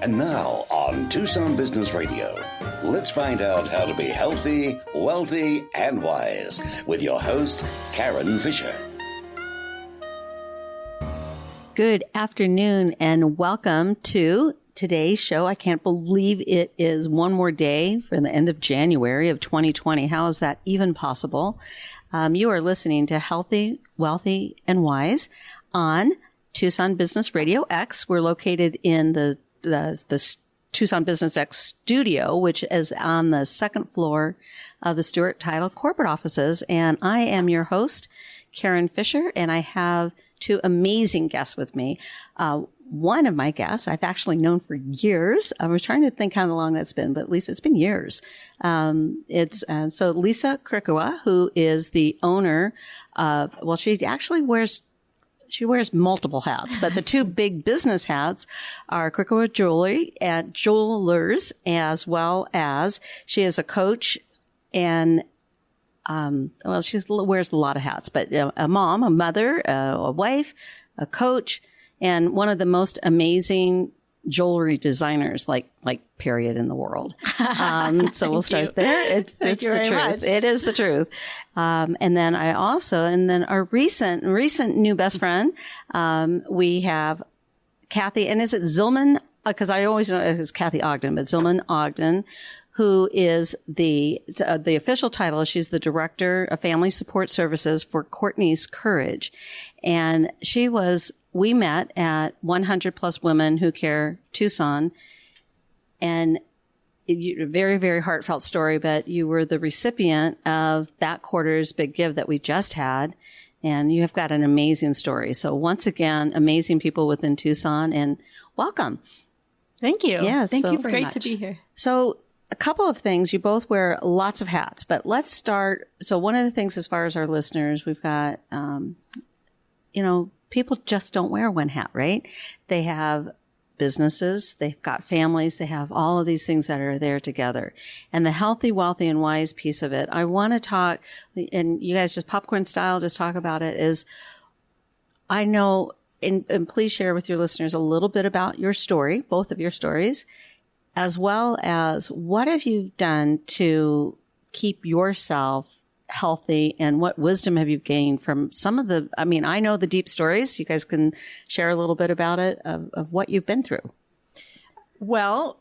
And now on Tucson Business Radio, let's find out how to be healthy, wealthy, and wise with your host, Karen Fisher. Good afternoon and welcome to today's show. I can't believe it is one more day for the end of January of 2020. How is that even possible? You are listening to Healthy, Wealthy, and Wise on Tucson Business Radio X. We're located in the Tucson Business X studio, which is on the second floor of the Stewart Title corporate offices. And I am your host, Karen Fisher, and I have two amazing guests with me. One of my guests I've actually known for years. I was trying to think how long that's been, but at least it's been years. So Lisa Krikawa, who is the owner of, well, she actually wears multiple hats, but the two big business hats are Krikawa Jewelry at Jewelers, as well as she is a coach and, she wears a lot of hats, but a mom, a mother, a wife, a coach, and one of the most amazing jewelry designers, like period, in the world. So we'll start there. It's the truth. Much. It is the truth. And then our recent new best friend, we have Kathy, and is it Zillman? Because I always know it is Kathy Ogden, but Zillman-Ogden, who is the official title. She's the Director of Family Support Services for Courtney's Courage. And we met at 100 Plus Women Who Care Tucson, and a very, very heartfelt story, but you were the recipient of that quarter's big give that we just had, and you have got an amazing story. So once again, amazing people within Tucson, and welcome. Thank you. Yes, thank you. It's very great much to be here. So a couple of things. You both wear lots of hats, but let's start. So one of the things, as far as our listeners, we've got, people just don't wear one hat, right? They have businesses, they've got families, they have all of these things that are there together. And the healthy, wealthy, and wise piece of it, I want to talk, and you guys just popcorn style, just talk about it, is I know, and please share with your listeners a little bit about your story, both of your stories, as well as what have you done to keep yourself healthy, and what wisdom have you gained from some of the, I know the deep stories. You guys can share a little bit about it, of what you've been through. Well,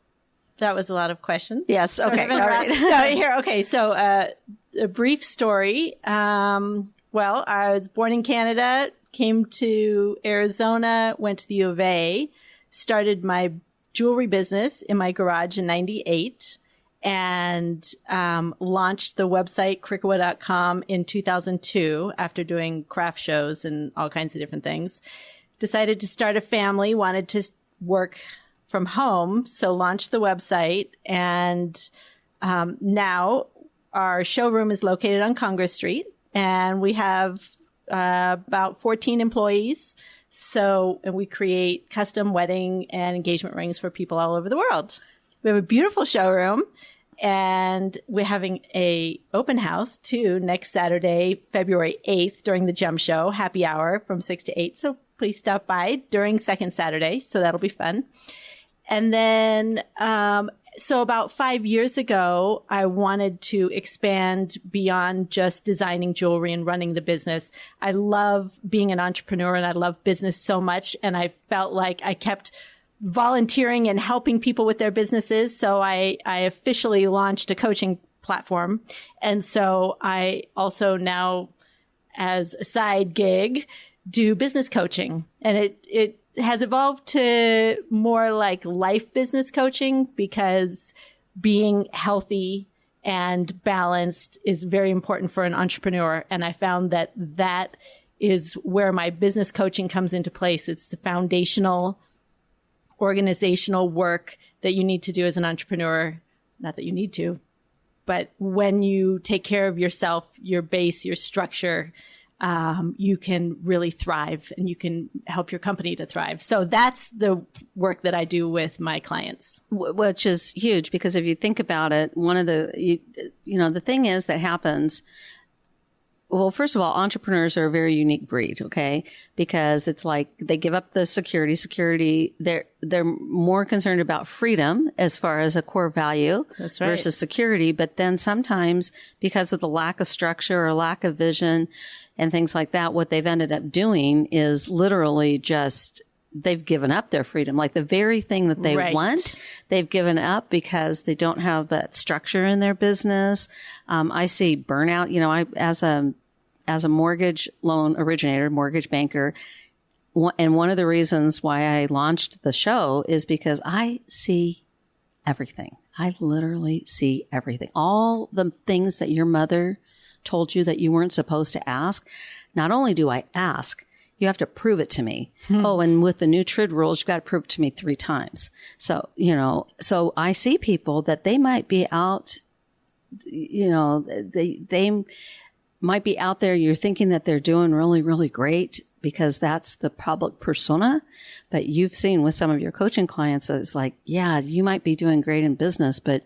that was a lot of questions. Yes. Okay. All right. Okay. So, a brief story. I was born in Canada, came to Arizona, went to the U of A, started my jewelry business in my garage in 98. And launched the website Krikawa.com in 2002 after doing craft shows and all kinds of different things. Decided to start a family, wanted to work from home, so launched the website. And now our showroom is located on Congress Street, and we have about 14 employees. And we create custom wedding and engagement rings for people all over the world. We have a beautiful showroom, and we're having a open house too next Saturday, February 8th, during the Gem Show, happy hour from 6 to 8. So please stop by during second Saturday. So that'll be fun. And then, so about 5 years ago, I wanted to expand beyond just designing jewelry and running the business. I love being an entrepreneur, and I love business so much. And I felt like I kept volunteering and helping people with their businesses. So I officially launched a coaching platform. And so I also now, as a side gig, do business coaching. And it has evolved to more like life business coaching, because being healthy and balanced is very important for an entrepreneur. And I found that is where my business coaching comes into place. It's the foundational organizational work that you need to do as an entrepreneur. Not that you need to, but when you take care of yourself, your base, your structure, you can really thrive, and you can help your company to thrive. So that's the work that I do with my clients. Which is huge, because if you think about it, one of the, the thing is that happens, Well, first of all, entrepreneurs are a very unique breed, okay? Because it's like they give up the security. They're more concerned about freedom as far as a core value. That's right. Versus security. But then sometimes because of the lack of structure or lack of vision and things like that, what they've ended up doing is literally just they've given up their freedom. Like the very thing that they want, they've given up because they don't have that structure in their business. I see burnout, as a mortgage loan originator, mortgage banker. And one of the reasons why I launched the show is because I see everything. I literally see everything. All the things that your mother told you that you weren't supposed to ask. Not only do I ask, you have to prove it to me. Oh, and with the new TRID rules, you've got to prove it to me 3 times. So, so I see people that they might be out, they might be out there. You're thinking that they're doing really, really great because that's the public persona. But you've seen with some of your coaching clients that it's like, yeah, you might be doing great in business, but,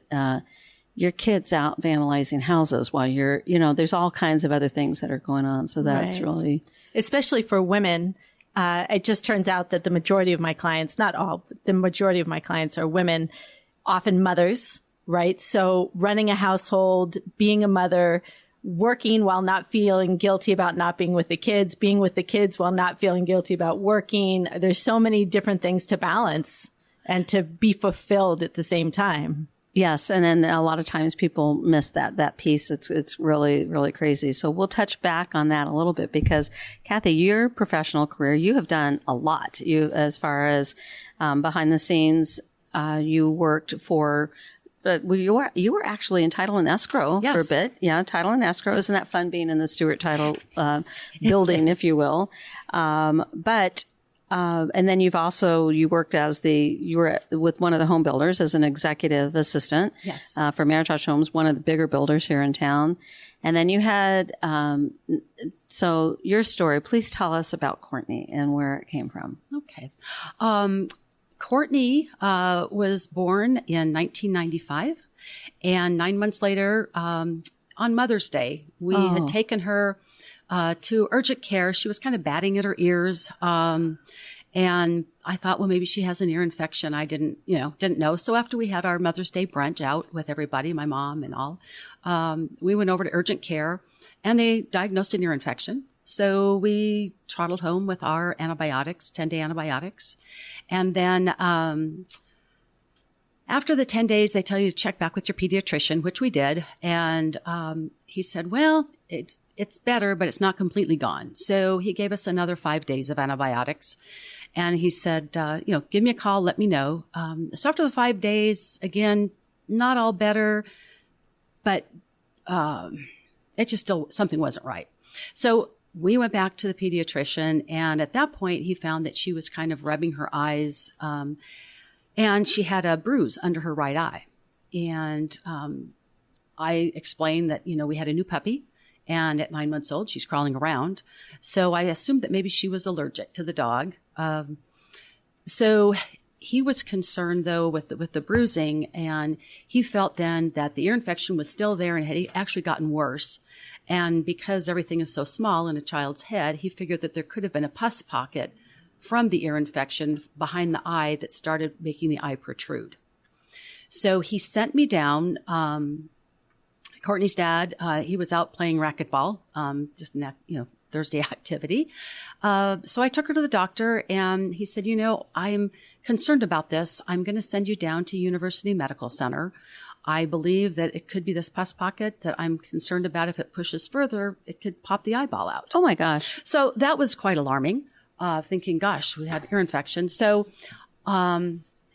your kid's out vandalizing houses while you're, there's all kinds of other things that are going on. So that's really... Especially for women, it just turns out that the majority of my clients, not all, but the majority of my clients are women, often mothers, right? So running a household, being a mother, working while not feeling guilty about not being with the kids, being with the kids while not feeling guilty about working. There's so many different things to balance and to be fulfilled at the same time. Yes. And then a lot of times people miss that piece. It's really, really crazy. So we'll touch back on that a little bit because Kathy, your professional career, you have done a lot. As far as, behind the scenes, you worked for, you were actually in title and escrow for a bit. Yeah. Title and escrow. Isn't that fun being in the Stewart title, building, if you will? And then you worked you were with one of the home builders as an executive assistant. Yes. For Meritage Homes, one of the bigger builders here in town. And then you had, so your story, please tell us about Courtney and where it came from. Okay. Courtney, was born in 1995 and 9 months later, on Mother's Day, we had taken her to urgent care. She was kind of batting at her ears. And I thought, well, maybe she has an ear infection. I didn't know. So after we had our Mother's Day brunch out with everybody, my mom and all, we went over to urgent care and they diagnosed an ear infection. So we trottled home with our antibiotics, 10-day antibiotics. And then, after the 10 days, they tell you to check back with your pediatrician, which we did. And he said, well, it's better, but it's not completely gone. So he gave us another 5 days of antibiotics. And he said, give me a call, let me know. So after the 5 days, again, not all better, but it just still, something wasn't right. So we went back to the pediatrician. And at that point, he found that she was kind of rubbing her eyes, and she had a bruise under her right eye. And I explained that, we had a new puppy. And at 9 months old, she's crawling around. So I assumed that maybe she was allergic to the dog. So he was concerned, though, with the bruising. And he felt then that the ear infection was still there and had actually gotten worse. And because everything is so small in a child's head, he figured that there could have been a pus pocket from the ear infection behind the eye that started making the eye protrude. So he sent me down. Courtney's dad, he was out playing racquetball, just Thursday activity. So I took her to the doctor and he said, I'm concerned about this. I'm going to send you down to University Medical Center. I believe that it could be this pus pocket that I'm concerned about. If it pushes further, it could pop the eyeball out. Oh my gosh. So that was quite alarming. Thinking, gosh, we had ear infection. So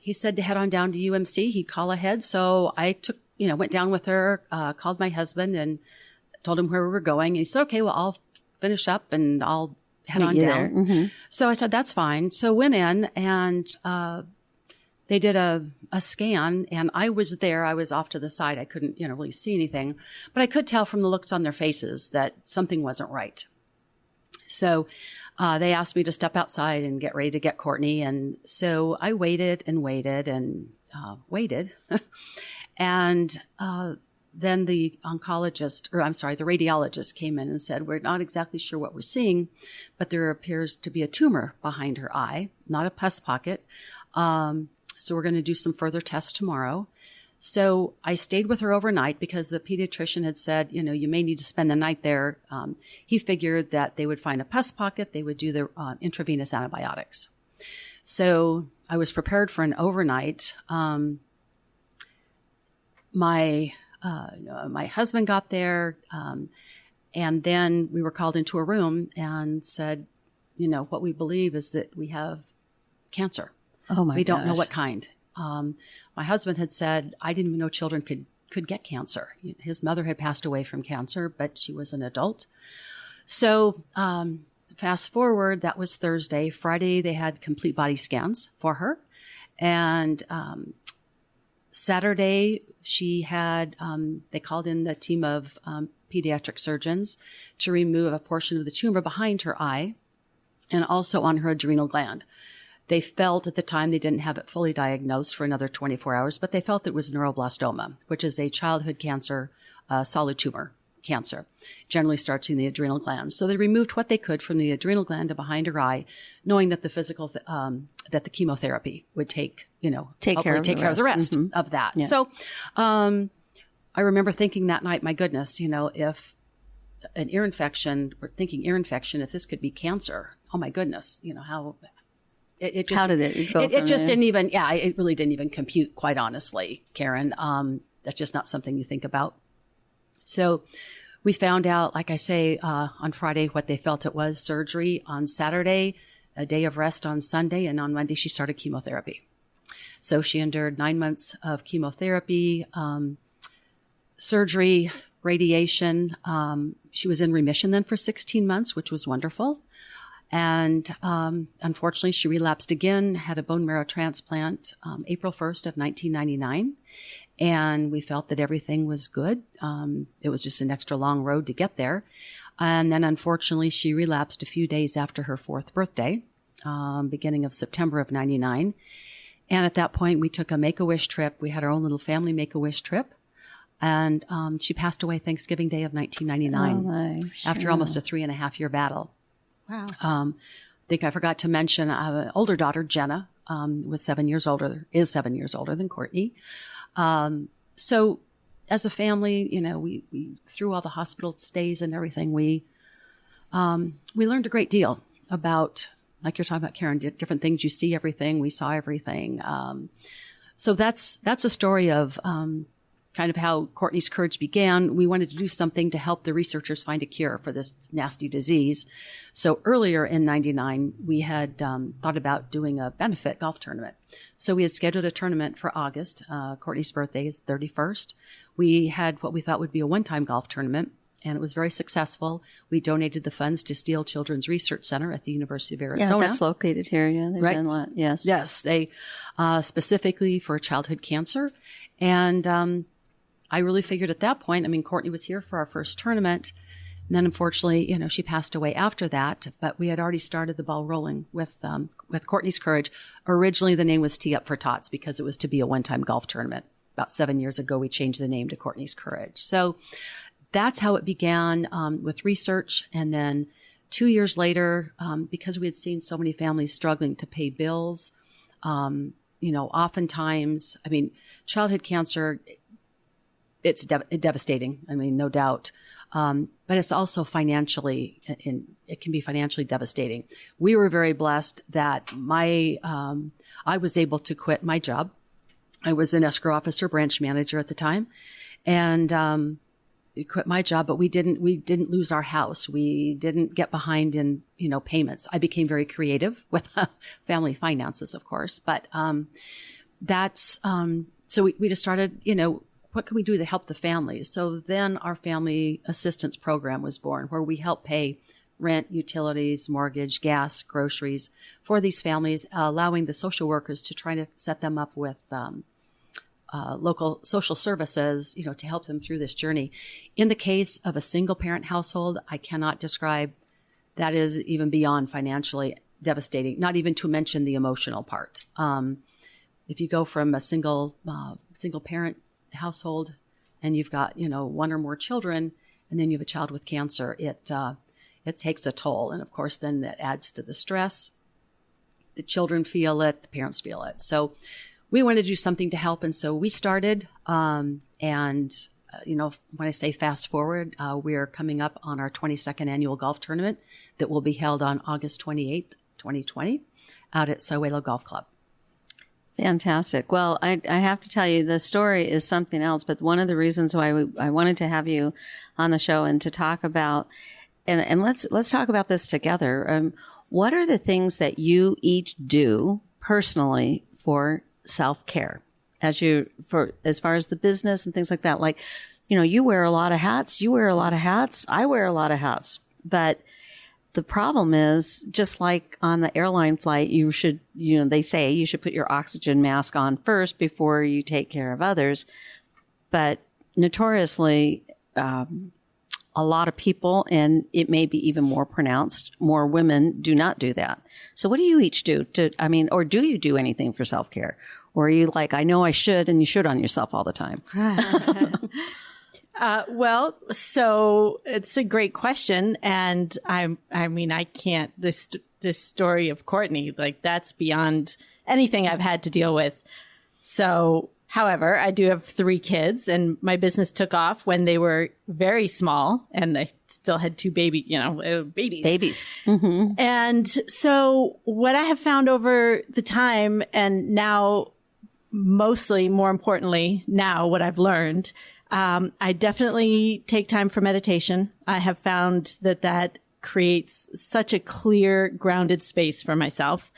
he said to head on down to UMC. He'd call ahead. So I went down with her, called my husband and told him where we were going. And he said, okay, well, I'll finish up and I'll head on down. Mm-hmm. So I said, that's fine. So went in and they did a scan and I was there. I was off to the side. I couldn't, really see anything. But I could tell from the looks on their faces that something wasn't right. So they asked me to step outside and get ready to get Courtney. And so I waited and waited and waited. And then the radiologist came in and said, we're not exactly sure what we're seeing, but there appears to be a tumor behind her eye, not a pus pocket. So we're going to do some further tests tomorrow. So I stayed with her overnight because the pediatrician had said, you may need to spend the night there. He figured that they would find a pus pocket. They would do the intravenous antibiotics. So I was prepared for an overnight. My husband got there, and then we were called into a room and said, what we believe is that we have cancer. Oh my gosh. We don't know what kind. My husband had said, I didn't even know children could get cancer. His mother had passed away from cancer, but she was an adult. So fast forward, that was Thursday. Friday, they had complete body scans for her. And Saturday, she had, they called in the team of pediatric surgeons to remove a portion of the tumor behind her eye and also on her adrenal gland. They felt at the time, they didn't have it fully diagnosed for another 24 hours, but they felt it was neuroblastoma, which is a childhood cancer, solid tumor cancer. Generally starts in the adrenal gland. So they removed what they could from the adrenal gland to behind her eye, knowing that the physical, that the chemotherapy would take care of the rest of that. Yeah. So I remember thinking that night, my goodness, if an ear infection, if this could be cancer, oh my goodness, how... It just, how did it go? It just didn't even, it really didn't even compute, quite honestly, Karen. That's just not something you think about. So we found out, like I say, on Friday, what they felt it was surgery on Saturday, a day of rest on Sunday, and on Monday she started chemotherapy. So she endured 9 months of chemotherapy, surgery, radiation. She was in remission then for 16 months, which was wonderful. And unfortunately, she relapsed again, had a bone marrow transplant April 1st of 1999. And we felt that everything was good. It was just an extra long road to get there. And then unfortunately, she relapsed a few days after her 4th birthday, beginning of September of 99. And at that point, we took a Make-A-Wish trip. We had our own little family Make-A-Wish trip. And she passed away Thanksgiving Day of 1999 after almost a 3.5-year battle. Wow. I think I forgot to mention an older daughter, Jenna, is 7 years older than Courtney. So as a family, we through all the hospital stays and everything, we learned a great deal about, like you're talking about, Karen, different things. You see everything. We saw everything. So that's a story of kind of how Courtney's Courage began. We wanted to do something to help the researchers find a cure for this nasty disease. So earlier in 99, we had thought about doing a benefit golf tournament. So we had scheduled a tournament for August. Courtney's birthday is 31st. We had what we thought would be a one-time golf tournament, and it was very successful. We donated the funds to Steele Children's Research Center at the University of Arizona. Yeah, that's located here. Yeah, they've done a lot. Yes. Yes, they specifically for childhood cancer. And I really figured at that point, Courtney was here for our first tournament. And then unfortunately, she passed away after that, but we had already started the ball rolling with Courtney's Courage. Originally, the name was Tee Up for Tots because it was to be a one-time golf tournament. About 7 years ago, we changed the name to Courtney's Courage. So that's how it began with research. And then 2 years later, because we had seen so many families struggling to pay bills, oftentimes, childhood cancer, it's devastating. No doubt. But it's also financially, it can be financially devastating. We were very blessed that I was able to quit my job. I was an escrow officer, branch manager at the time, and quit my job. But we didn't lose our house. We didn't get behind in payments. I became very creative with family finances, of course. But that's so we just started. What can we do to help the families? So then our family assistance program was born, where we help pay rent, utilities, mortgage, gas, groceries for these families, allowing the social workers to try to set them up with local social services, to help them through this journey. In the case of a single parent household, I cannot describe, that is even beyond financially devastating, not even to mention the emotional part. If you go from a single parent household and you've got, one or more children, and then you have a child with cancer, it takes a toll. And of course, then that adds to the stress. The children feel it, the parents feel it. So we wanted to do something to help. And so we started, when I say fast forward, we are coming up on our 22nd annual golf tournament that will be held on August 28th, 2020, out at Sowelo Golf Club. Fantastic. Well, I have to tell you, the story is something else, but one of the reasons why I wanted to have you on the show and to talk about, and let's talk about this together. What are the things that you each do personally for self-care as far as the business and things like that? Like, you wear a lot of hats, I wear a lot of hats, but the problem is, just like on the airline flight, you should, they say you should put your oxygen mask on first before you take care of others. But notoriously, a lot of people, and it may be even more pronounced, more women do not do that. So what do you each do or do you do anything for self-care? Or are you like, I know I should, and you should on yourself all the time? So it's a great question. And I can't, this story of Courtney, like that's beyond anything I've had to deal with. So, however, I do have 3 kids, and my business took off when they were very small, and I still had 2 babies. Mm-hmm. And so what I have found over the time, and now mostly, more importantly, now what I've learned, I definitely take time for meditation. I have found that creates such a clear, grounded space for myself.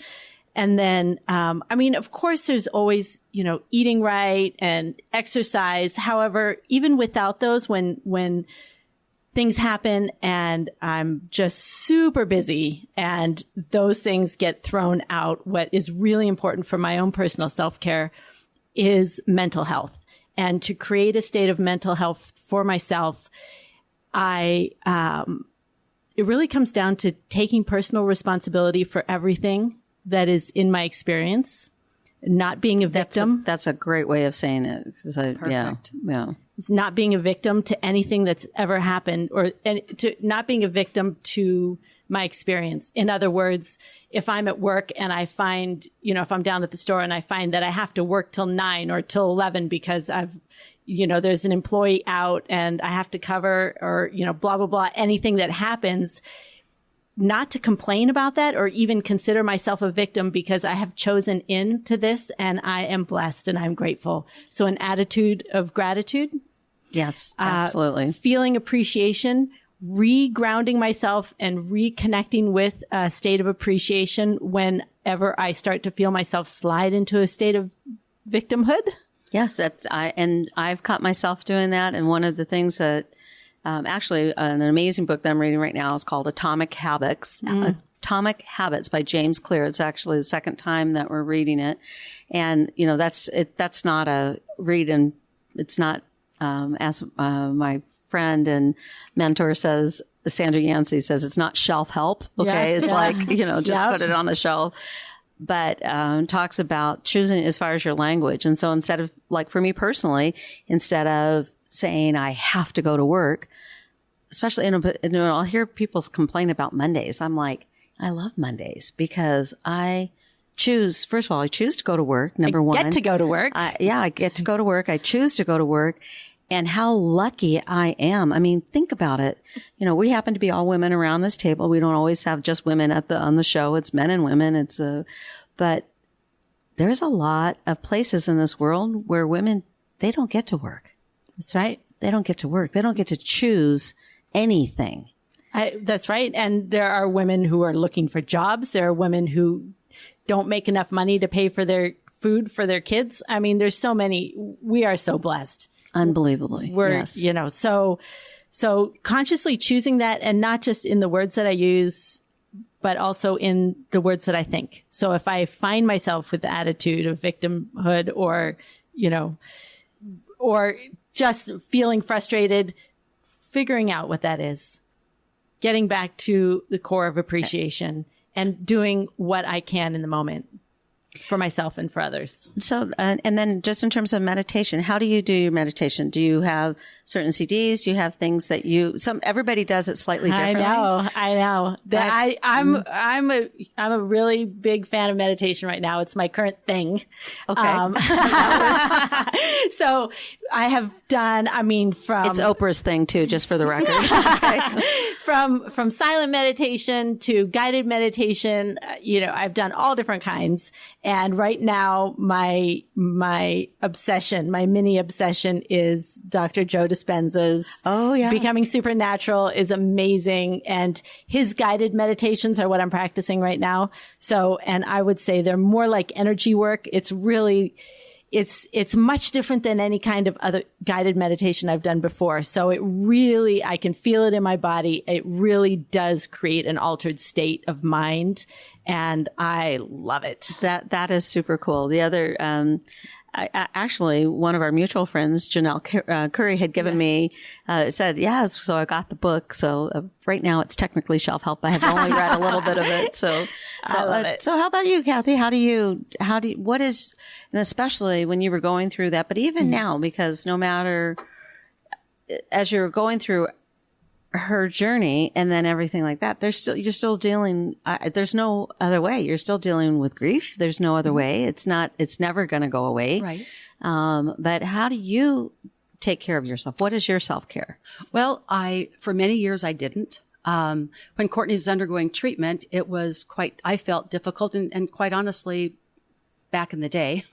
And then, of course, there's always, eating right and exercise. However, even without those, when things happen and I'm just super busy and those things get thrown out, what is really important for my own personal self-care is mental health. And to create a state of mental health for myself, it really comes down to taking personal responsibility for everything that is in my experience, not being a victim. That's a great way of saying it. Perfect. Yeah. It's not being a victim to anything that's ever happened, and to not being a victim to my experience. In other words, if I'm at work and I find, if I'm down at the store and I find that I have to work till 9 or till 11 because there's an employee out and I have to cover, or, blah, blah, blah, anything that happens, not to complain about that or even consider myself a victim, because I have chosen into this and I am blessed and I'm grateful. So an attitude of gratitude. Yes, absolutely. Feeling appreciation, re-grounding myself and reconnecting with a state of appreciation whenever I start to feel myself slide into a state of victimhood. Yes, I've caught myself doing that. And one of the things that, actually an amazing book that I'm reading right now is called Atomic Habits. Atomic Habits by James Clear. It's actually the second time that we're reading it. And, that's not a read, and it's not, as my friend and mentor says, Sandra Yancey says, it's not shelf help. Okay. It's like, just put it on the shelf. But talks about choosing as far as your language. And so instead of, like for me personally, instead of saying I have to go to work, especially, I'll hear people complain about Mondays. I'm like, I love Mondays because I choose to go to work. Number one. I get to go to work. I get to go to work. I choose to go to work. And how lucky I am. I mean, think about it. We happen to be all women around this table. We don't always have just women on the show. It's men and women. But there's a lot of places in this world where women, they don't get to work. That's right. They don't get to work. They don't get to choose anything. That's right. And there are women who are looking for jobs. There are women who don't make enough money to pay for their food for their kids. I mean, there's so many. We are so blessed. Unbelievably. Yes. So consciously choosing that, and not just in the words that I use, but also in the words that I think. So if I find myself with the attitude of victimhood or just feeling frustrated, figuring out what that is, getting back to the core of appreciation and doing what I can in the moment. for myself and for others. So, and then just in terms of meditation, how do you do your meditation? Do you have certain CDs? Do you have things that everybody does it slightly differently? I know. I'm a really big fan of meditation right now. It's my current thing. Okay. So I have done, it's Oprah's thing too, just for the record. From silent meditation to guided meditation, I've done all different kinds. And right now, my obsession, my mini obsession is Dr. Joe Dispenza's Becoming Supernatural is amazing. And his guided meditations are what I'm practicing right now. So, and I would say they're more like energy work. It's really, it's much different than any kind of other guided meditation I've done before. So it really, I can feel it in my body. It really does create an altered state of mind. And I love it. That is super cool. The other, actually, one of our mutual friends, Janelle Curry, had given me, said, so I got the book. So right now it's technically shelf help. I have only read a little bit of it. So I love it. So how about you, Kathy? What is, and especially when you were going through that, but even now, because no matter, as you're going through her journey and then everything like that, you're still dealing, there's no other way. You're still dealing with grief. There's no other way. It's never going to go away. Right. But how do you take care of yourself? What is your self-care? Well, for many years I didn't. When Courtney was undergoing treatment, it was I felt difficult and quite honestly, back in the day,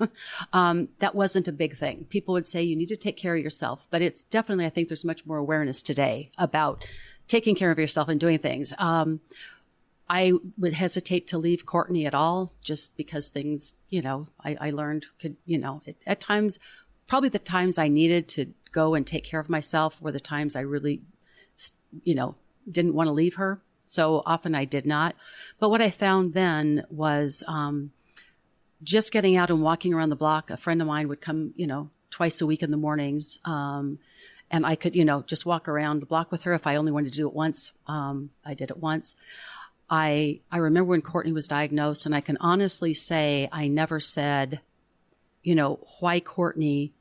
that wasn't a big thing. People would say you need to take care of yourself, but it's definitely, I think there's much more awareness today about taking care of yourself and doing things. I would hesitate to leave Courtney at all just because things, I learned could, at times, probably the times I needed to go and take care of myself were the times I really, didn't want to leave her. So often I did not. But what I found then was, just getting out and walking around the block. A friend of mine would come, twice a week in the mornings. And I could, just walk around the block with her. If I only wanted to do it once, I did it once. I remember when Courtney was diagnosed, and I can honestly say I never said, why Courtney?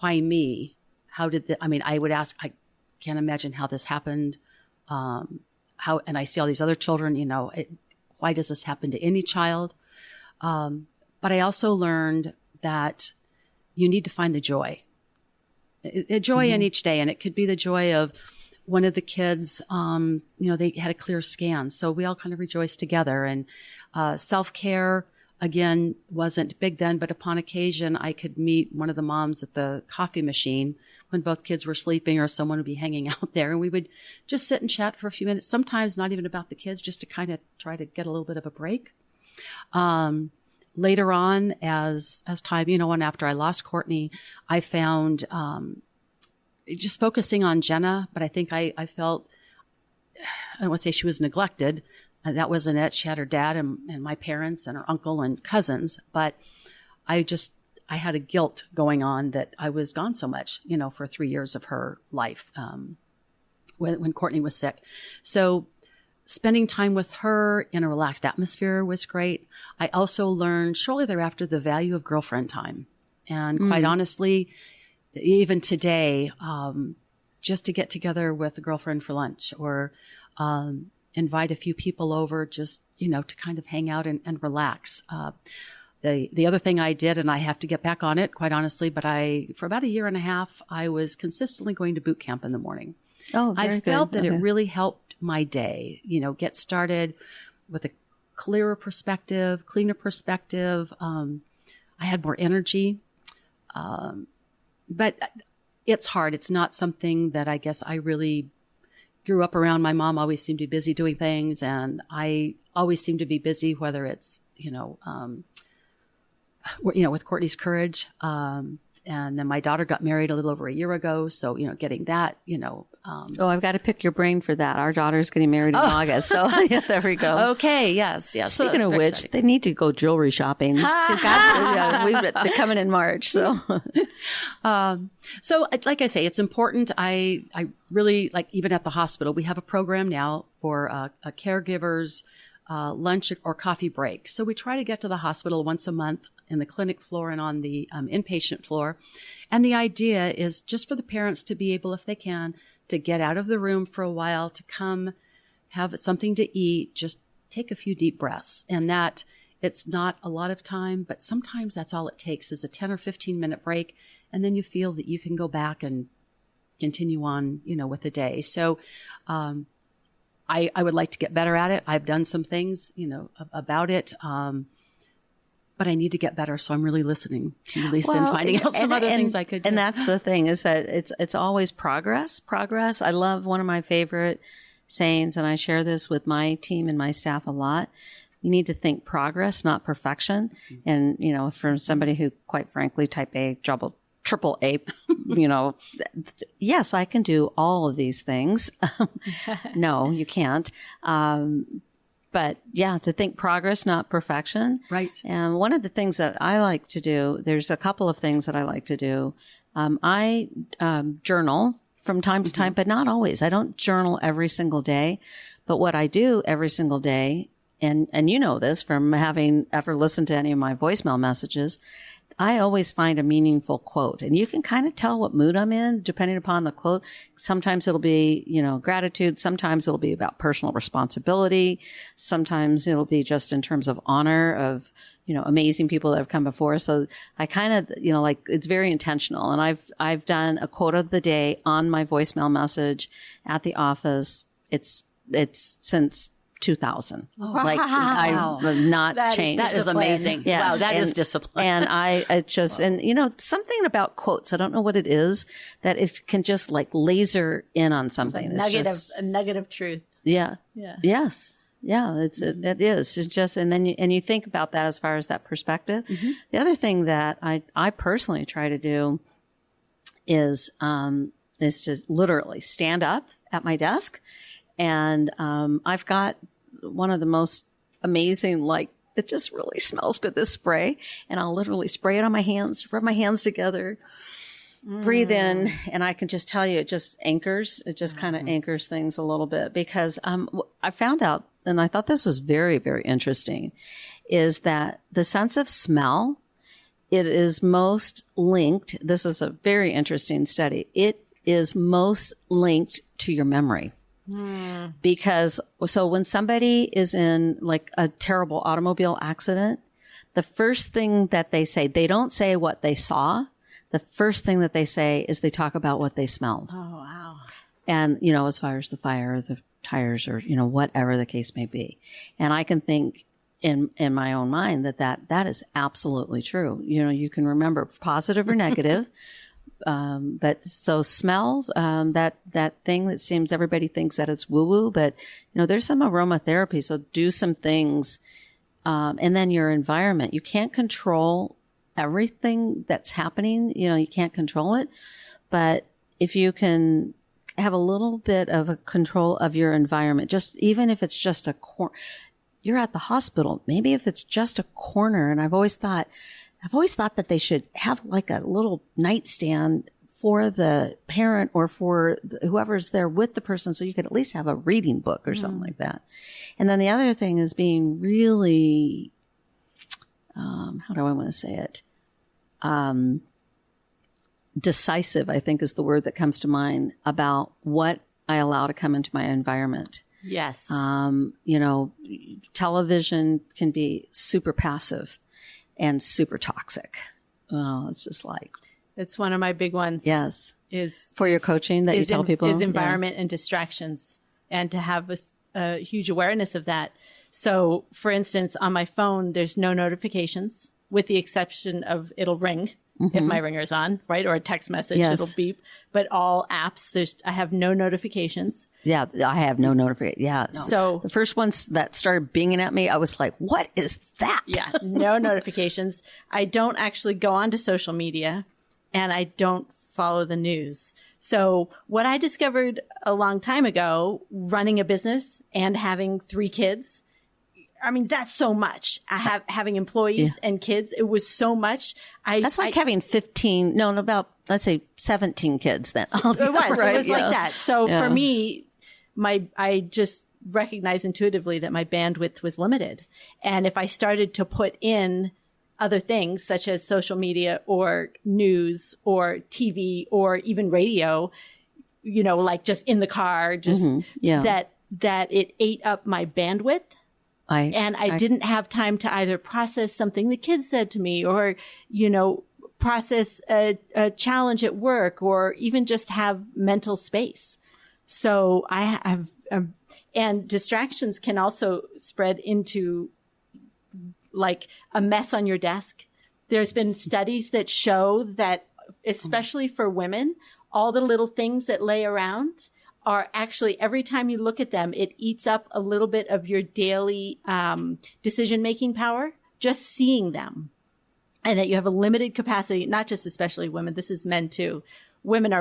Why me? How did I would ask, I can't imagine how this happened. And I see all these other children, why does this happen to any child? But I also learned that you need to find the joy. A joy in each day. And it could be the joy of one of the kids, they had a clear scan. So we all kind of rejoiced together. And self-care, again, wasn't big then. But upon occasion, I could meet one of the moms at the coffee machine when both kids were sleeping or someone would be hanging out there. And we would just sit and chat for a few minutes, sometimes not even about the kids, just to kind of try to get a little bit of a break. Later on, as time, and after I lost Courtney, I found just focusing on Jenna, but I think I felt, I don't want to say she was neglected. That wasn't it. She had her dad and my parents and her uncle and cousins, but I had a guilt going on that I was gone so much, for 3 years of her life when Courtney was sick. So spending time with her in a relaxed atmosphere was great. I also learned shortly thereafter the value of girlfriend time. And quite honestly, even today, just to get together with a girlfriend for lunch or invite a few people over just, to kind of hang out and relax. The other thing I did, and I have to get back on it, quite honestly, but for about a year and a half, I was consistently going to boot camp in the morning. Oh, very I felt good. that it really helped my day, get started with a clearer perspective, cleaner perspective. I had more energy. But it's hard. It's not something that I guess I really grew up around. My mom always seemed to be busy doing things, and I always seem to be busy, whether it's, with Courtney's Courage. And then my daughter got married a little over a year ago. So, getting that, I've got to pick your brain for that. Our daughter's getting married in August. So there we go. Okay. Yes. Speaking of which, they need to go jewelry shopping. She's got, they're coming in March. So, so like I say, it's important. I really, like, even at the hospital, we have a program now for caregivers lunch or coffee break. So we try to get to the hospital once a month in the clinic floor and on the inpatient floor. And the idea is just for the parents to be able, if they can, to get out of the room for a while, to come have something to eat, just take a few deep breaths. And that it's not a lot of time, but sometimes that's all it takes is a 10 or 15 minute break. And then you feel that you can go back and continue on, with the day. So, I would like to get better at it. I've done some things, about it. But I need to get better. So I'm really listening to you, Lisa, and finding out some other things I could do. And that's the thing, is that it's always progress. I love one of my favorite sayings, and I share this with my team and my staff a lot. You need to think progress, not perfection. And, for somebody who, quite frankly, type A, triple A, yes, I can do all of these things. No, you can't. But yeah, to think progress, not perfection. Right. And one of the things that I like to do, there's a couple of things that I like to do. I journal from time to time, but not always. I don't journal every single day. But what I do every single day, and you know this from having ever listened to any of my voicemail messages, I always find a meaningful quote, and you can kind of tell what mood I'm in depending upon the quote. Sometimes it'll be, gratitude. Sometimes it'll be about personal responsibility. Sometimes it'll be just in terms of honor of, amazing people that have come before. So I kind of, it's very intentional. And I've done a quote of the day on my voicemail message at the office. It's since 2000. I've not changed. That is amazing. Yes. Wow, that is discipline. And something about quotes, I don't know what it is, that it can just laser in on something. A nugget of truth. Yeah. Yeah. Yes. Yeah, it is. It's just, and then you think about that as far as that perspective. Mm-hmm. The other thing that I personally try to do is to literally stand up at my desk. And I've got one of the most amazing, it just really smells good, this spray. And I'll literally spray it on my hands, rub my hands together, breathe in. And I can just tell you, it just kind of anchors things a little bit. Because I found out, and I thought this was very, very interesting, is that the sense of smell, it is most linked. This is a very interesting study. It is most linked to your memory. Because so when somebody is in a terrible automobile accident, the first thing that they say, they don't say what they saw. The first thing that they say is they talk about what they smelled. Oh, wow. And, as far as the fire or the tires or, whatever the case may be. And I can think in my own mind that is absolutely true. You can remember positive or negative. But so smells, that thing that seems everybody thinks that it's woo woo, but there's some aromatherapy. So do some things. And then your environment, you can't control everything that's happening. You can't control it, but if you can have a little bit of a control of your environment, just even if it's just a corner, you're at the hospital, maybe if it's just a corner. And I've always thought that they should have a little nightstand for the parent or for whoever's there with the person, so you could at least have a reading book or something like that. And then the other thing is being really, how do I want to say it? Decisive, I think, is the word that comes to mind about what I allow to come into my environment. Yes. Television can be super passive and super toxic. Oh, it's just it's one of my big ones. Yes. Is for your coaching that you tell people is environment and distractions, and to have a huge awareness of that. So for instance, on my phone, there's no notifications with the exception of it'll ring if my ringer's on, right? Or a text message, it'll beep. But all apps, I have no notifications. Yeah, I have no notification. Yeah. No. So the first ones that started binging at me, I was like, what is that? Yeah, no notifications. I don't actually go onto social media, and I don't follow the news. So what I discovered a long time ago, running a business and having 3 kids, I mean, that's so much. Having employees and kids, it was so much. That's like having 15, about, let's say 17 kids then. It was like that. So for me, I just recognized intuitively that my bandwidth was limited. And if I started to put in other things such as social media or news or TV or even radio, like just in the car, just that it ate up my bandwidth. I didn't have time to either process something the kids said to me or, process a challenge at work or even just have mental space. So I have, and distractions can also spread into like a mess on your desk. There's been studies that show that, especially for women, all the little things that lay around are actually, every time you look at them, it eats up a little bit of your daily decision-making power, just seeing them. And that you have a limited capacity, not just especially women, this is men too. Women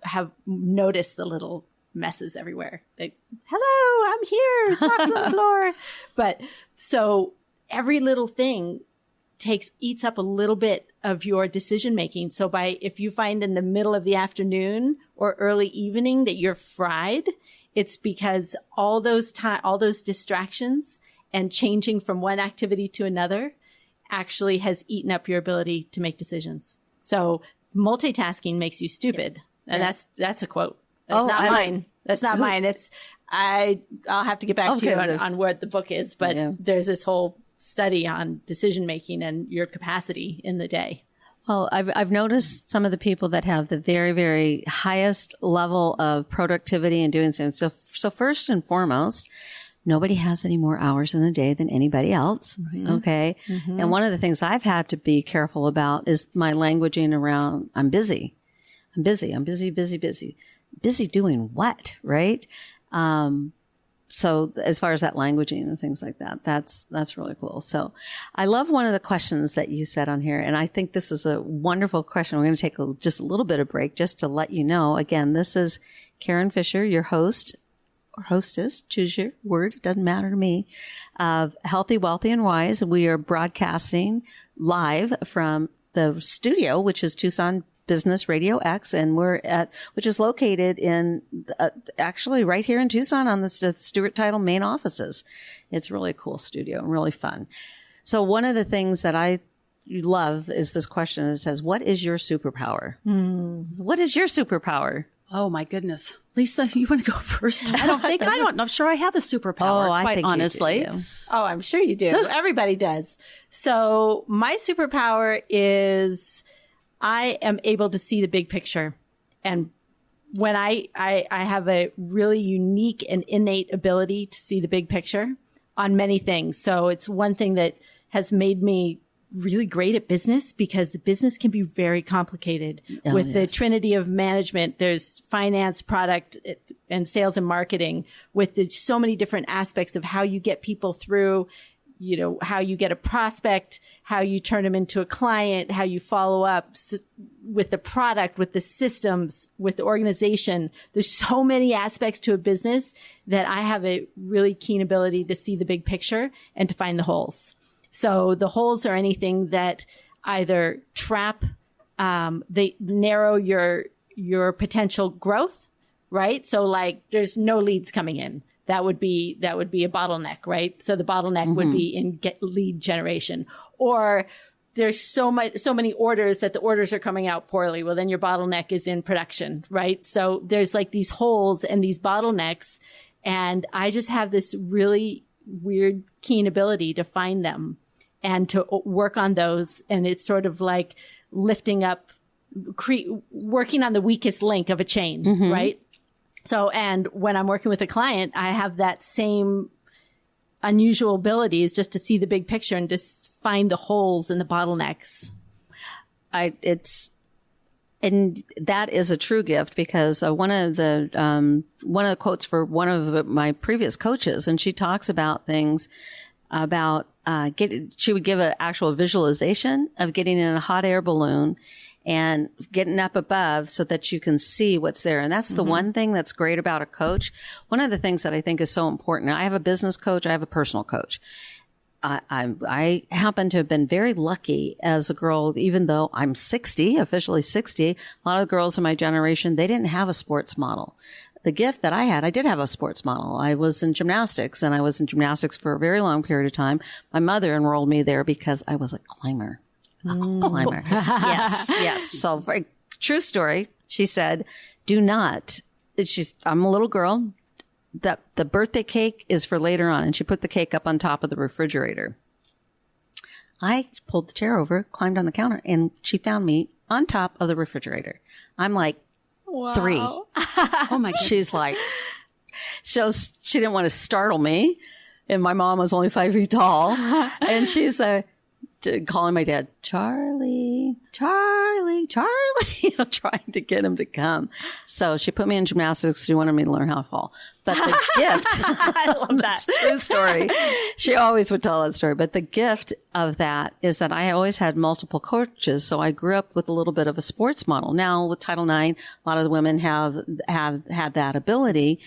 have noticed the little messes everywhere. Like, hello, I'm here, socks on the floor. But so every little thing eats up a little bit of your decision making. So if you find in the middle of the afternoon or early evening that you're fried, it's because all those distractions and changing from one activity to another actually has eaten up your ability to make decisions. So multitasking makes you stupid. And that's a quote. That's not mine. That's not mine. I'll have to get back to you on what the book is, but there's this whole study on decision making and your capacity in the day. Well, I've noticed some of the people that have the very, very highest level of productivity and doing things. So first and foremost, nobody has any more hours in the day than anybody else. Mm-hmm. Okay. Mm-hmm. And one of the things I've had to be careful about is my languaging around, I'm busy. Busy doing what? Right. So as far as that languaging and things like that, that's really cool. So I love one of the questions that you said on here. And I think this is a wonderful question. We're going to take just a little bit of break just to let you know. Again, this is Karen Fisher, your host or hostess, choose your word. It doesn't matter to me, of Healthy, Wealthy, and Wise. We are broadcasting live from the studio, which is Tucson Business Radio X, and which is located in, actually right here in Tucson on the Stewart Title main offices. It's a really cool studio and really fun. So one of the things that I love is this question that says, what is your superpower? What is your superpower? Oh my goodness. Lisa, you want to go first? I'm sure I have a superpower, quite honestly. Oh, I'm sure you do. Everybody does. So my superpower is I am able to see the big picture. And when I have a really unique and innate ability to see the big picture on many things. So it's one thing that has made me really great at business, because the business can be very complicated with the trinity of management. There's finance, product, and sales and marketing, with so many different aspects of how you get people through, how you get a prospect, how you turn them into a client, how you follow up with the product, with the systems, with the organization. There's so many aspects to a business that I have a really keen ability to see the big picture and to find the holes. So the holes are anything that either trap, they narrow your potential growth, right? So like there's no leads coming in. That would be a bottleneck, right? So the bottleneck would be in lead generation. Or there's so many orders that the orders are coming out poorly. Well, then your bottleneck is in production, right? So there's like these holes and these bottlenecks, and I just have this really weird, keen ability to find them and to work on those. And it's sort of like lifting up, working on the weakest link of a chain, right? So, and when I'm working with a client, I have that same unusual ability, is just to see the big picture and just find the holes and the bottlenecks. And that is a true gift, because one of the quotes for one of my previous coaches, and she talks about things about she would give an actual visualization of getting in a hot air balloon and getting up above so that you can see what's there. And that's the one thing that's great about a coach. One of the things that I think is so important, I have a business coach, I have a personal coach. I happen to have been very lucky as a girl, even though I'm 60, officially 60. A lot of the girls in my generation, they didn't have a sports model. the gift that I had, I did have a sports model. I was in gymnastics, and I was in gymnastics for a very long period of time. My mother enrolled me there because I was a climber. Climber. Yes. So, true story. She said, do not. I'm a little girl. That the birthday cake is for later on. And she put the cake up on top of the refrigerator. I pulled the chair over, climbed on the counter, and she found me on top of the refrigerator. I'm like, Wow. 3. Oh my God. She's like, she didn't want to startle me. And my mom was only 5 feet tall. And she's calling my dad, Charlie, trying to get him to come. So she put me in gymnastics. She wanted me to learn how to fall. But the gift, I love that. true story. She always would tell that story. But the gift of that is that I always had multiple coaches. So I grew up with a little bit of a sports model. Now with Title IX, a lot of the women have had that ability.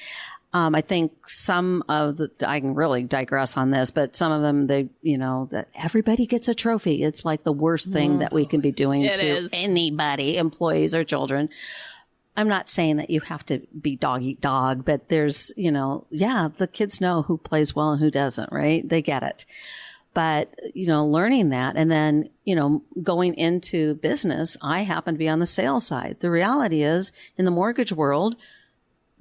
I think I can really digress on this, but some of them, that everybody gets a trophy. It's like the worst thing that we can be doing to anybody, employees or children. I'm not saying that you have to be dog eat dog, but there's, the kids know who plays well and who doesn't, right? They get it. But, learning that and then, going into business, I happen to be on the sales side. The reality is in the mortgage world,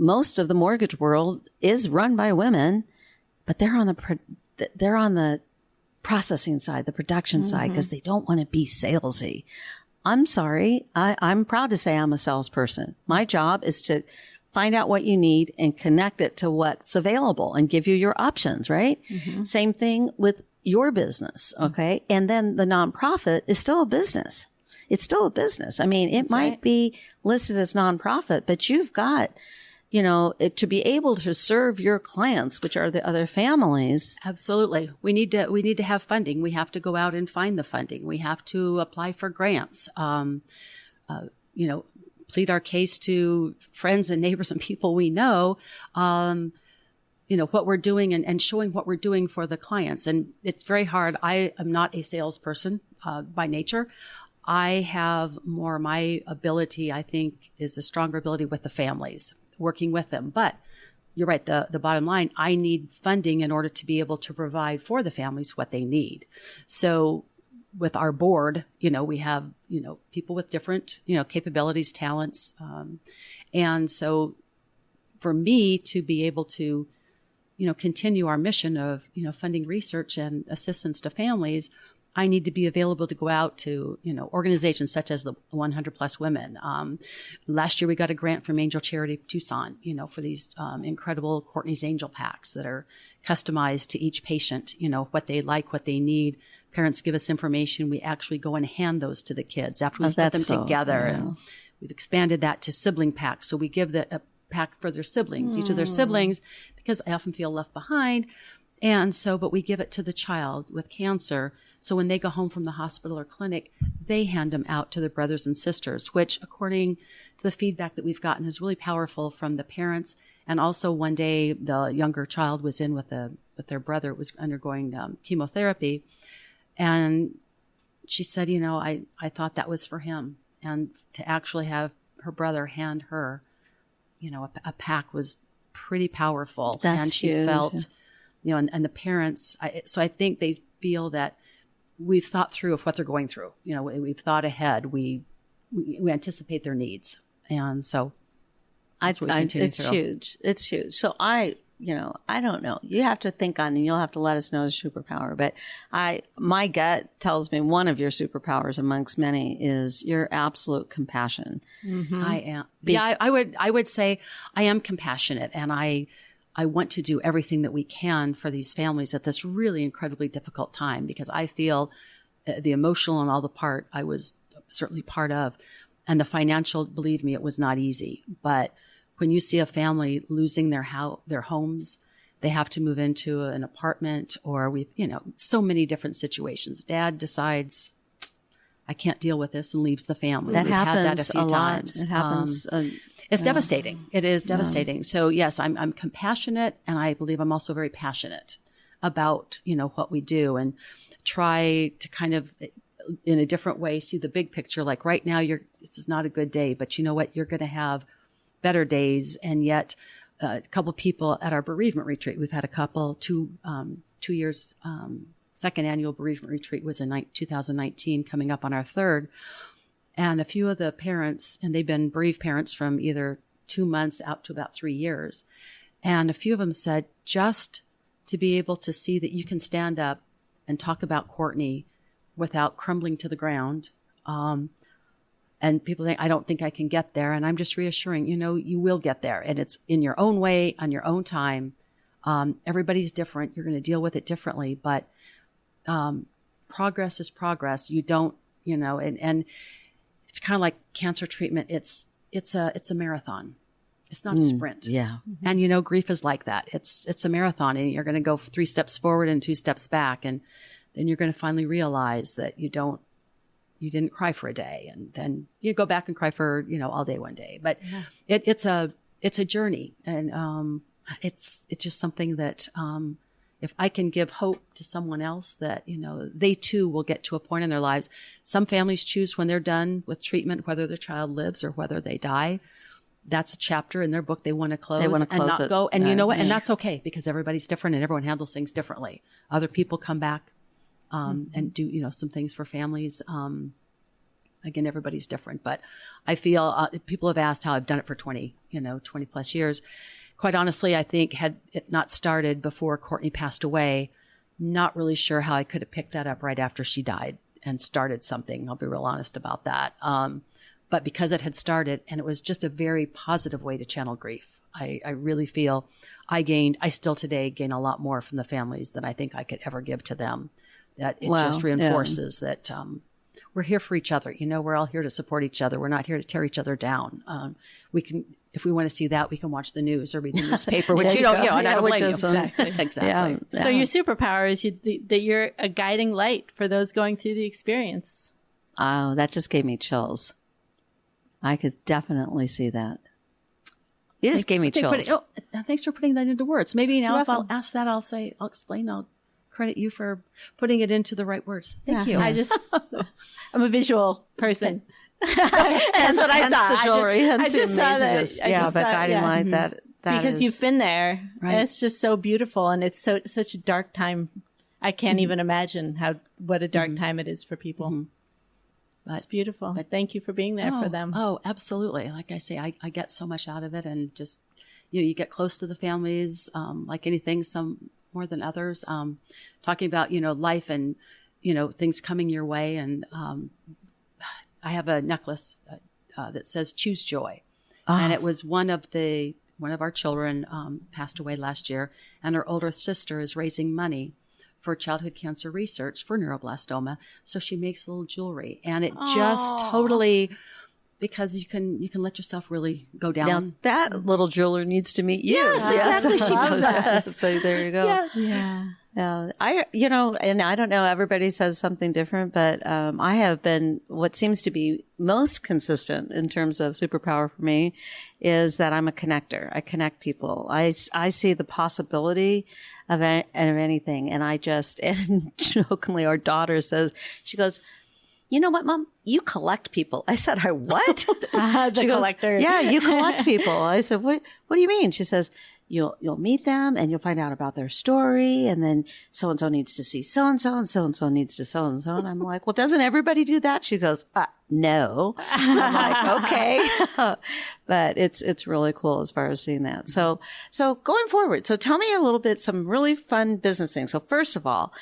most of the mortgage world is run by women, but they're on the processing side, the production side, because they don't want to be salesy. I'm sorry. I'm proud to say I'm a salesperson. My job is to find out what you need and connect it to what's available and give you your options, right? Mm-hmm. Same thing with your business. Okay. And then the nonprofit is still a business. It's still a business. I mean, it might be listed as nonprofit, but you've got, to be able to serve your clients, which are the other families. Absolutely. We need to have funding. We have to go out and find the funding. We have to apply for grants. Plead our case to friends and neighbors and people we know, what we're doing and showing what we're doing for the clients. And it's very hard. I am not a salesperson by nature. I have more, my ability, I think, is a stronger ability with the families, working with them. But you're right, the bottom line, I need funding in order to be able to provide for the families what they need. So with our board, we have, people with different, capabilities, talents. And so for me to be able to, continue our mission of, funding research and assistance to families, I need to be available to go out to, organizations such as the 100 Plus Women. Last year, we got a grant from Angel Charity Tucson, for these incredible Courtney's Angel Packs that are customized to each patient, what they like, what they need. Parents give us information. We actually go and hand those to the kids after we put them together. Yeah. And we've expanded that to sibling packs. So we give a pack for their siblings, each of their siblings, because I often feel left behind. And so, but we give it to the child with cancer. So when they go home from the hospital or clinic, they hand them out to their brothers and sisters, which according to the feedback that we've gotten is really powerful from the parents. And also one day the younger child was in with their brother, was undergoing chemotherapy. And she said, I thought that was for him. And to actually have her brother hand her, a pack was pretty powerful. That's and she huge. Felt, and the parents, so I think they feel that we've thought through of what they're going through. We've thought ahead. We anticipate their needs. And so it's huge. It's huge. So I don't know. You have to think on, and you'll have to let us know the superpower. But my gut tells me one of your superpowers amongst many is your absolute compassion. Mm-hmm. I am. I would say I am compassionate, and I want to do everything that we can for these families at this really incredibly difficult time, because I feel the emotional and all the part I was certainly part of, and the financial, believe me, it was not easy. But when you see a family losing their homes, they have to move into an apartment, or so many different situations. Dad decides, I can't deal with this, and leaves the family. That happens had that a few times. It happens. It's devastating. It is devastating. Yeah. So yes, I'm compassionate, and I believe I'm also very passionate about, what we do, and try to kind of in a different way see the big picture. Like right now, this is not a good day, but you know what? You're going to have better days. And yet a couple people at our bereavement retreat, we've had a couple, 2 years, second annual bereavement retreat was in 2019, coming up on our third. And a few of the parents, and they've been bereaved parents from either 2 months out to about 3 years. And a few of them said, just to be able to see that you can stand up and talk about Courtney without crumbling to the ground. And people think, I don't think I can get there. And I'm just reassuring, you will get there. And it's in your own way, on your own time. Everybody's different. You're going to deal with it differently. But progress is progress. You don't, and it's kind of like cancer treatment. It's a marathon. It's not a sprint. Yeah. And grief is like that. It's a marathon, and you're going to go 3 steps forward and 2 steps back, and then you're going to finally realize that you didn't cry for a day, and then you go back and cry for all day one day. But it's a journey, and it's just something that if I can give hope to someone else that they too will get to a point in their lives. Some families choose when they're done with treatment whether their child lives or whether they die. That's a chapter in their book they want to close, and not it. go. And you know what? And that's okay, because everybody's different and everyone handles things differently. Other people come back and do some things for families. Again, everybody's different, but I feel people have asked how I've done it for 20 plus years. Quite honestly, I think had it not started before Courtney passed away, not really sure how I could have picked that up right after she died and started something. I'll be real honest about that. But because it had started, and it was just a very positive way to channel grief, I really feel I still today gain a lot more from the families than I think I could ever give to them. That it just reinforces that we're here for each other. We're all here to support each other. We're not here to tear each other down. We can, if we want to see that, we can watch the news or read the newspaper, which I don't blame you. Exactly. Yeah. So your superpower is that you're a guiding light for those going through the experience. Oh, that just gave me chills. I could definitely see that. You just gave me chills. Thanks for putting that into words. Maybe now if I'll ask that, I'll explain. I'll credit you for putting it into the right words. Thank you. I'm a visual person. That's what I saw. The jewelry. I just saw that. But guiding light, that because you've been there. Right. And it's just so beautiful, and it's such a dark time. I can't even imagine what a dark time it is for people. Mm-hmm. It's beautiful. But thank you for being there for them. Oh, absolutely. Like I say, I get so much out of it, and just you get close to the families, like anything, some more than others. Talking about life and things coming your way, and I have a necklace that says "Choose Joy," and it was one of our children passed away last year, and her older sister is raising money for childhood cancer research for neuroblastoma. So she makes little jewelry, and it just totally, because you can let yourself really go down. Now, that little jeweler needs to meet you. Yes, exactly. She does that. So there you go. Yes. Yeah. And I don't know, everybody says something different, but I have been, what seems to be most consistent in terms of superpower for me is that I'm a connector. I connect people. I see the possibility of anything. And and jokingly, our daughter says, she goes, "You know what, Mom? You collect people." I said, "I what?" The collector. "Yeah, you collect people." I said, "What do you mean?" She says, You'll meet them and you'll find out about their story, and then so-and-so needs to see so-and-so, and so-and-so needs to so-and-so. And I'm like, "Well, doesn't everybody do that?" She goes, "No." I'm like, "Okay." But it's really cool as far as seeing that. So going forward, so tell me a little bit, some really fun business things. So first of all,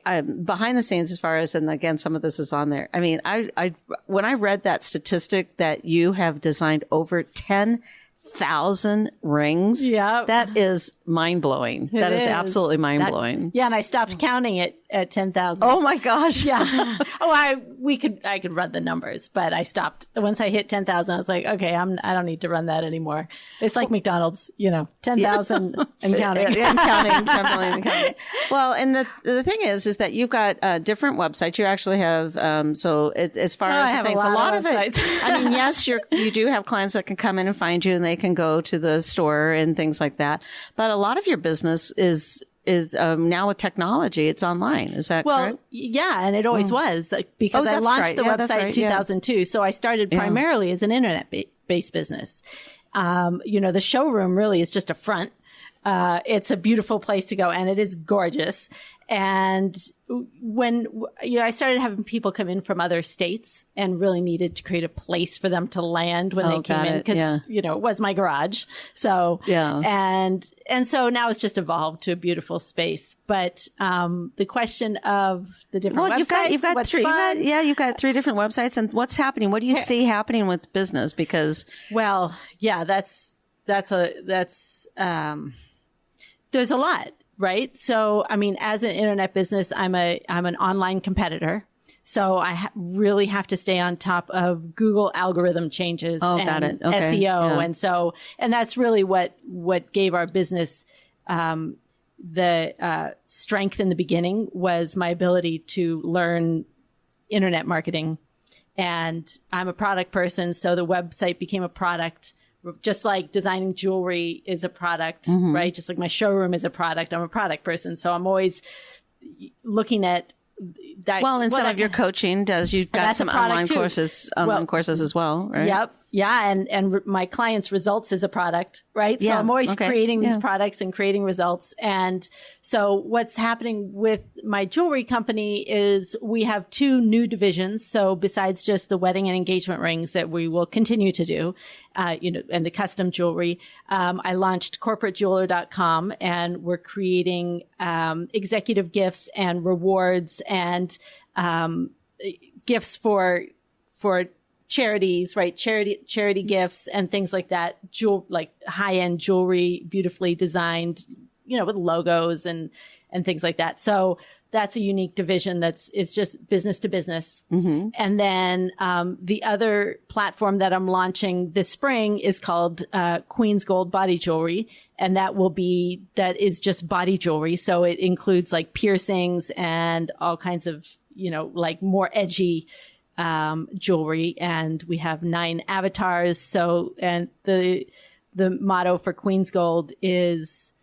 behind the scenes, as far as, and again, some of this is on there. I mean, I when I read that statistic that you have designed over 10,000 rings. Yeah. That is mind blowing. That is absolutely mind blowing. Yeah. And I stopped counting it at 10,000. Oh my gosh. Yeah. I could run the numbers, but I stopped. Once I hit 10,000, I was like, okay, I don't need to run that anymore. It's like McDonald's, 10,000 and counting. And counting, 10 million and counting. Well, and the thing is that you've got different websites. You actually have, as far as the things, a lot of it, I mean, yes, you do have clients that can come in and find you, and they can go to the store and things like that. But a lot of your business is now with technology, it's online. Is that correct? Well, yeah, and it always was, because I launched the website in 2002. So I started primarily as an internet based business. The showroom really is just a front. It's a beautiful place to go, and it is gorgeous. And when I started having people come in from other states and really needed to create a place for them to land when they came in, because it was my garage. So and so now it's just evolved to a beautiful space. But the question of the different websites, you've got three different websites, and what's happening? What do you see happening with business? Because there's a lot. Right. So, I mean, as an internet business, I'm an online competitor. So I really have to stay on top of Google algorithm changes and SEO. And that's really what gave our business, the strength in the beginning was my ability to learn internet marketing. And I'm a product person. So the website became a product. Just like designing jewelry is a product, right? Just like my showroom is a product. I'm a product person. So I'm always looking at that. Well, and some of your coaching you've got some online courses as well, right? Yep. Yeah. And my clients' results is a product, right? So I'm always creating these products and creating results. And so what's happening with my jewelry company is we have two new divisions. So besides just the wedding and engagement rings that we will continue to do, and the custom jewelry, I launched corporatejeweler.com, and we're creating, executive gifts and rewards and, gifts for charities, right? Charity gifts and things like that. Like high-end jewelry, beautifully designed, with logos and things like that. So that's a unique division it's just business to business. Mm-hmm. And then, the other platform that I'm launching this spring is called, Queen's Gold Body Jewelry. And that is just body jewelry. So it includes like piercings and all kinds of, like more edgy, jewelry, and we have 9 avatars. So, and the motto for Queen's Gold is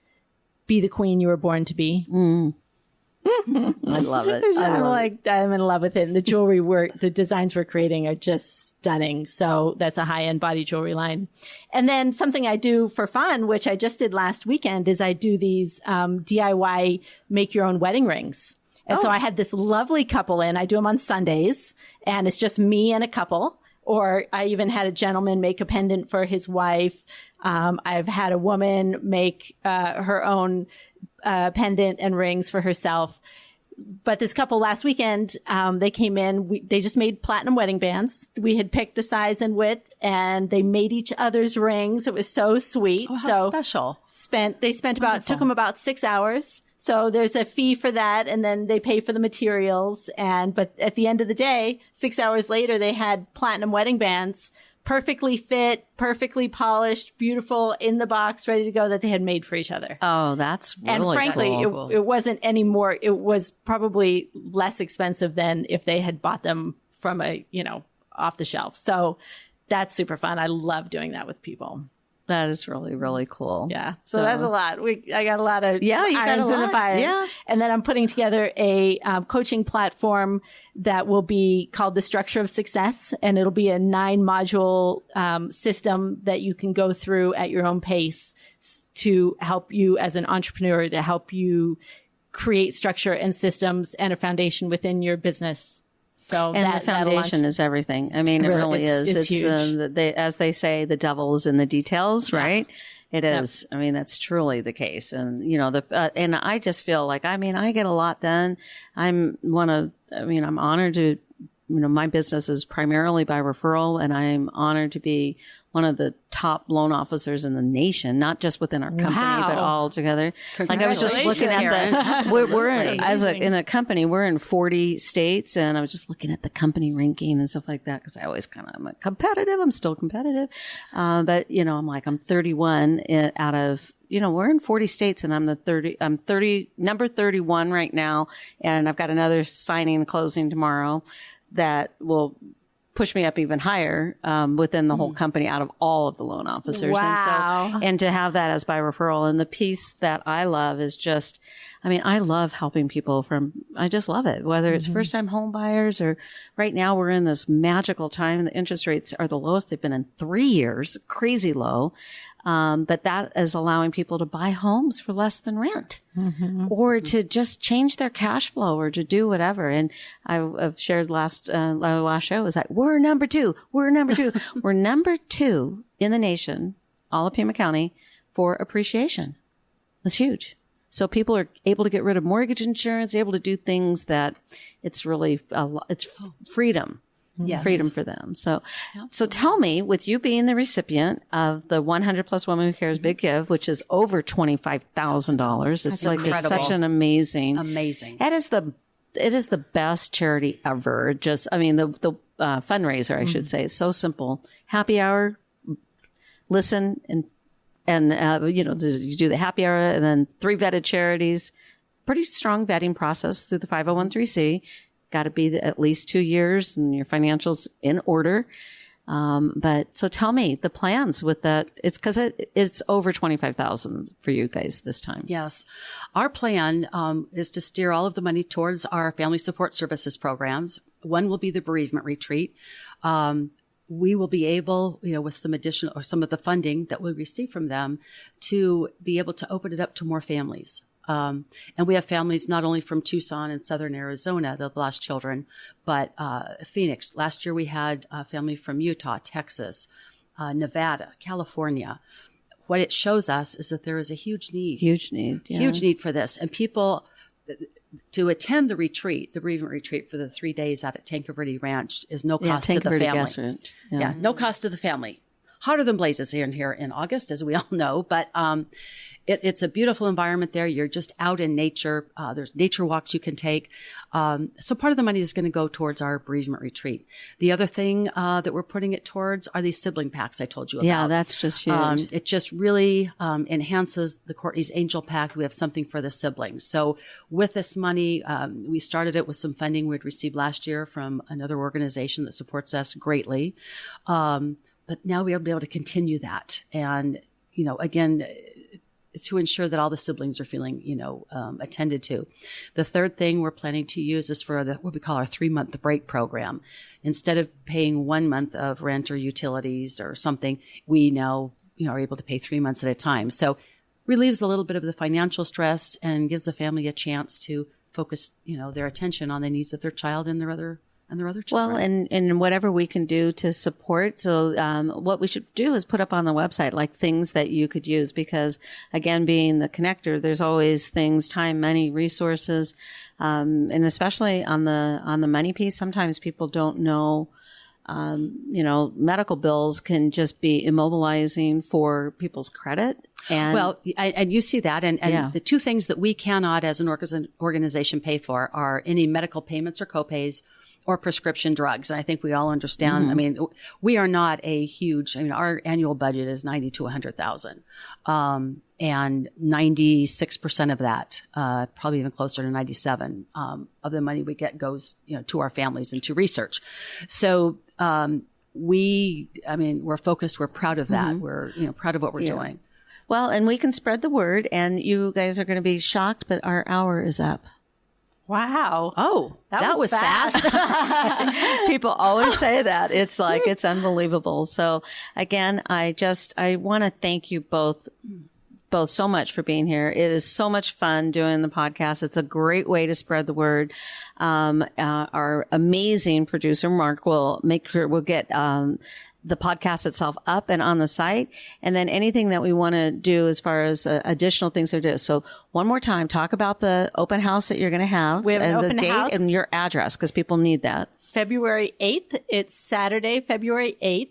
be the queen you were born to be. Mm. I love it. I'm in love with it. And the jewelry the designs we're creating are just stunning. So that's a high-end body jewelry line. And then something I do for fun, which I just did last weekend, is I do these, DIY make your own wedding rings. And so I had this lovely couple in. I do them on Sundays, and it's just me and a couple. Or I even had a gentleman make a pendant for his wife. I've had a woman make her own pendant and rings for herself. But this couple last weekend, they came in. They just made platinum wedding bands. We had picked a size and width, and they made each other's rings. It was so sweet. Oh, how special! Took them about 6 hours. So there's a fee for that, and then they pay for the materials. But at the end of the day, 6 hours later, they had platinum wedding bands, perfectly fit, perfectly polished, beautiful, in the box, ready to go, that they had made for each other. Oh, that's really cool. And frankly, cool. It wasn't any more. It was probably less expensive than if they had bought them from off the shelf. So that's super fun. I love doing that with people. That is really, really cool. Yeah. So that's a lot. I got a lot of irons in the fire. Yeah. And then I'm putting together a coaching platform that will be called The Structure of Success. And it'll be a 9-module system that you can go through at your own pace to help you as an entrepreneur, to help you create structure and systems and a foundation within your business. So the foundation is everything. I mean, it really is. It's huge. As they say, the devil is in the details, right? It is. Yep. I mean, that's truly the case. And, and I just feel like, I get a lot done. I'm honored to, my business is primarily by referral, and I'm honored to be one of the top loan officers in the nation, not just within our company, but all together. Like I was just looking at we're in a company, we're in 40 states, and I was just looking at the company ranking and stuff like that, because I always I'm competitive. I'm still competitive. But I'm 31 out of, we're in 40 states, and I'm number 31 right now. And I've got another signing and closing tomorrow that will push me up even higher within the whole company out of all of the loan officers. Wow. And to have that as by referral. And the piece that I love is just, I mean, I love helping people I just love it, whether it's first time home buyers or right now we're in this magical time. The interest rates are the lowest they've been in 3 years, crazy low. But that is allowing people to buy homes for less than rent or to just change their cash flow or to do whatever. And I've shared last show is that we're number two. We're number two. We're number 2 in the nation, all of Pima County, for appreciation. It's huge. So people are able to get rid of mortgage insurance, able to do things that it's really, it's freedom. Yes. Freedom for them. So tell me, with you being the recipient of the 100 Plus Women Who Cares Big Give, which is over $25,000, it's like it's such an amazing. It is the best charity ever. Just, I mean, the fundraiser, I should say, it's so simple. Happy hour, listen, and you do the happy hour, and then 3 vetted charities. Pretty strong vetting process through the 501(c)(3). Got to be at least 2 years and your financials in order. But so tell me the plans with that. It's because it's over 25,000 for you guys this time. Yes. Our plan is to steer all of the money towards our family support services programs. One will be the bereavement retreat. We will be able, with some additional or some of the funding that we receive from them to be able to open it up to more families. And we have families not only from Tucson and Southern Arizona, the lost children, but Phoenix. Last year we had a family from Utah, Texas, Nevada, California. What it shows us is that there is a huge need. Huge need for this. And people, to attend the retreat, the bereavement retreat for the 3 days out at Tanque Verde Ranch is no cost to the family. No cost to the family. Hotter than blazes here in August, as we all know, but it's a beautiful environment there. You're just out in nature. There's nature walks you can take. So part of the money is going to go towards our bereavement retreat. The other thing that we're putting it towards are these sibling packs I told you about. Yeah, that's just huge. It just really enhances the Courtney's Angel Pack. We have something for the siblings. So with this money, we started it with some funding we'd received last year from another organization that supports us greatly. But now we'll be able to continue that. And, again, to ensure that all the siblings are feeling, attended to. The third thing we're planning to use is for what we call our 3-month break program. Instead of paying 1 month of rent or utilities or something, we now, are able to pay 3 months at a time. So relieves a little bit of the financial stress and gives the family a chance to focus, their attention on the needs of their child and their other children. Well, and whatever we can do to support. So what we should do is put up on the website like things that you could use, because again, being the connector, there's always things, time, money, resources, and especially on the money piece. Sometimes people don't know. Medical bills can just be immobilizing for people's credit. And you see that. And the 2 things that we cannot as an organization pay for are any medical payments or copays or prescription drugs. And I think we all understand. I mean, we are not a huge, our annual budget is $90,000 to $100,000. And 96% of that, probably even closer to 97, of the money we get goes, to our families and to research. So, we're focused. We're proud of that. We're, proud of what we're doing. Well, and we can spread the word, and you guys are going to be shocked, but our hour is up. Wow. Oh, that was fast. People always say that. It's like, it's unbelievable. So again, I want to thank you both so much for being here. It is so much fun doing the podcast. It's a great way to spread the word. Our amazing producer, Mark, will get, the podcast itself up and on the site. And then anything that we want to do as far as additional things to do. So one more time, talk about the open house that you're going to have. We have an open the date house. And your address, because people need that. February 8th. It's Saturday, February 8th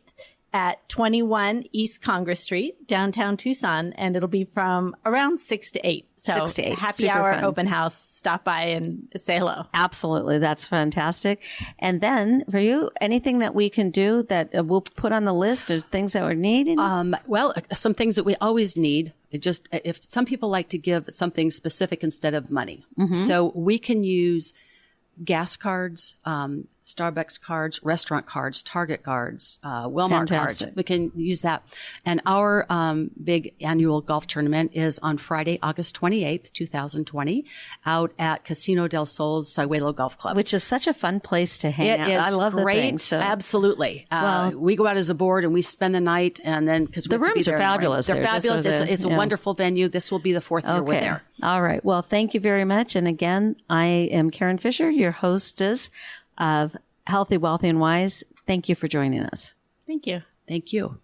at 21 East Congress Street, downtown Tucson. And it'll be from around 6 to 8. So 6 to 8. Happy Super hour, fun. Open house. Stop by and say hello. Absolutely. That's fantastic. And then for you, anything that we can do that we'll put on the list of things that we're needing? Some things that we always need. If some people like to give something specific instead of money. So we can use gas cards, Starbucks cards, restaurant cards, Target cards, Walmart Fantastic. cards. We can use that. And our big annual golf tournament is on Friday, August 28th, 2020, out at Casino del Sol's Sayuelo Golf Club. Which is such a fun place to hang It out. is I love great. the thing. So. Absolutely. Well, we go out as a board and we spend the night, and then because The rooms are fabulous They're there, just fabulous. so It's a wonderful venue. This will be the fourth year we're there. All right. Well, thank you very much. And again, I am Karen Fisher, your hostess of Healthy, Wealthy, and Wise. Thank you for joining us. Thank you. Thank you.